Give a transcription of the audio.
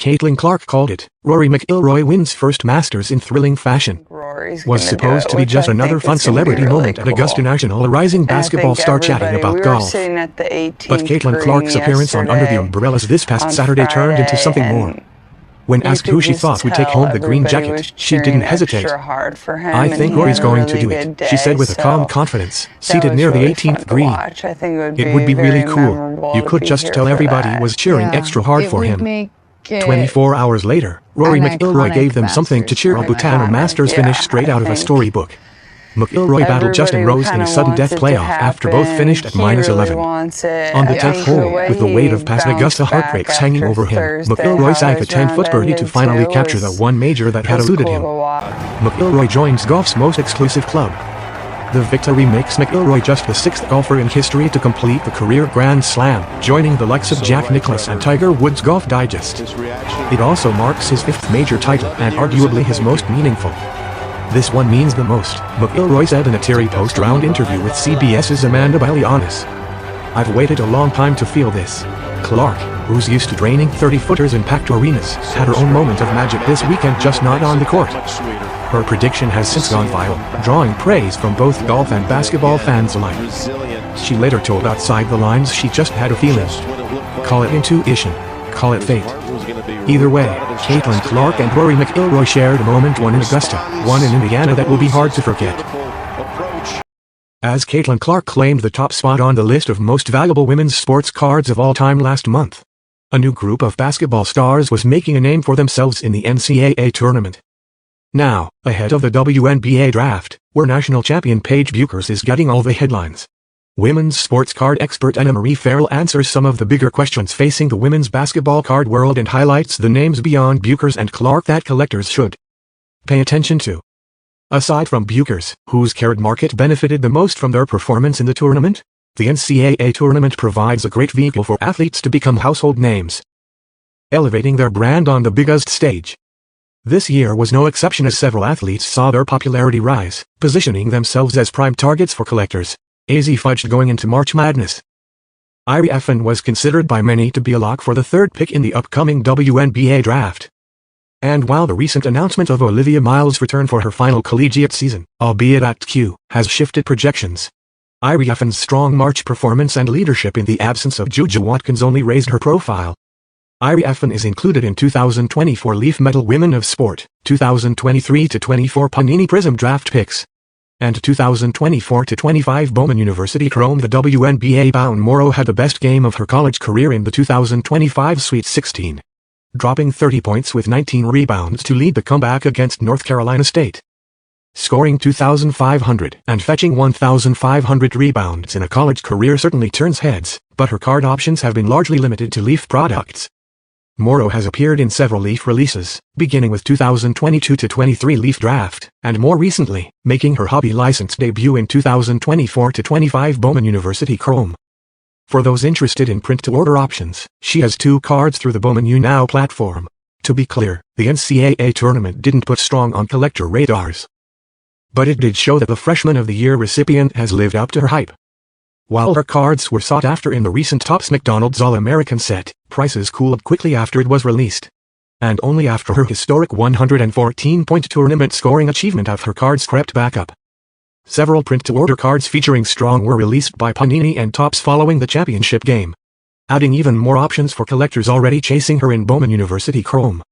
Caitlin Clark called it. Rory McIlroy wins first Masters in thrilling fashion. Was supposed to be just another fun celebrity moment at Augusta National, a rising basketball star chatting about golf. But Caitlin Clark's appearance on Under the Umbrellas this past Saturday turned into something more. When asked who she thought would take home the green jacket, she didn't hesitate. "I think Rory's going to do it," she said with a calm confidence, seated near the 18th green. "It would be really cool. You could just tell everybody was cheering extra hard for him." 24 hours later, Rory McIlroy gave them something to cheer on. Bhutan Masters finish straight out of a storybook. McIlroy battled Justin Rose in a sudden death playoff after both finished at -11. On the 10th hole, with the weight of past Augusta heartbreaks hanging over him, McIlroy sank a 10-foot birdie to finally capture the one major that had eluded him. McIlroy joins golf's most exclusive club. The victory makes McIlroy just the 6th golfer in history to complete the career Grand Slam, joining the likes of Jack Nicklaus and Tiger Woods' Golf Digest. It also marks his 5th major title and arguably his most meaningful. "This one means the most," McIlroy said in a teary post-round interview with CBS's Amanda Bailey-Onis. "I've waited a long time to feel this." Clark, who's used to draining 30-footers in packed arenas, had her own moment of magic this weekend, just not on the court. Her prediction has since gone viral, drawing praise from both golf and basketball fans alike. She later told Outside the Lines she just had a feeling. "Call it intuition. Call it fate. Either way, Caitlin Clark and Rory McIlroy shared a moment, one in Augusta, one in Indiana, that will be hard to forget." As Caitlin Clark claimed the top spot on the list of most valuable women's sports cards of all time last month, a new group of basketball stars was making a name for themselves in the NCAA tournament. Now, ahead of the WNBA draft, where national champion Paige Bueckers is getting all the headlines, women's sports card expert Anna Marie Farrell answers some of the bigger questions facing the women's basketball card world and highlights the names beyond Bueckers and Clark that collectors should pay attention to. Aside from Bueckers, whose card market benefited the most from their performance in the tournament, the NCAA tournament provides a great vehicle for athletes to become household names, elevating their brand on the biggest stage. This year was no exception, as several athletes saw their popularity rise, positioning themselves as prime targets for collectors. AZ fudged going into March Madness. Irie Effin was considered by many to be a lock for the 3rd pick in the upcoming WNBA draft. And while the recent announcement of Olivia Miles' return for her final collegiate season, albeit at Q, has shifted projections, Irie Effin's strong March performance and leadership in the absence of Juju Watkins only raised her profile. Irie Effin is included in 2024 Leaf Medal Women of Sport, 2023-24 Panini Prism draft picks, and 2024-25 Bowman University Chrome. The WNBA bound Morrow had the best game of her college career in the 2025 Sweet 16, dropping 30 points with 19 rebounds to lead the comeback against North Carolina State. Scoring 2,500 and fetching 1,500 rebounds in a college career certainly turns heads, but her card options have been largely limited to Leaf products. Morrow has appeared in several Leaf releases, beginning with 2022-23 Leaf Draft, and more recently, making her hobby license debut in 2024-25 Bowman University Chrome. For those interested in print-to-order options, she has 2 cards through the Bowman U Now platform. To be clear, the NCAA tournament didn't put strong on collector radars, but it did show that the Freshman of the Year recipient has lived up to her hype. While her cards were sought after in the recent Topps McDonald's All-American set, prices cooled quickly after it was released. And only after her historic 114-point tournament scoring achievement have her cards crept back up. Several print-to-order cards featuring Strong were released by Panini and Topps following the championship game, adding even more options for collectors already chasing her in Bowman University Chrome.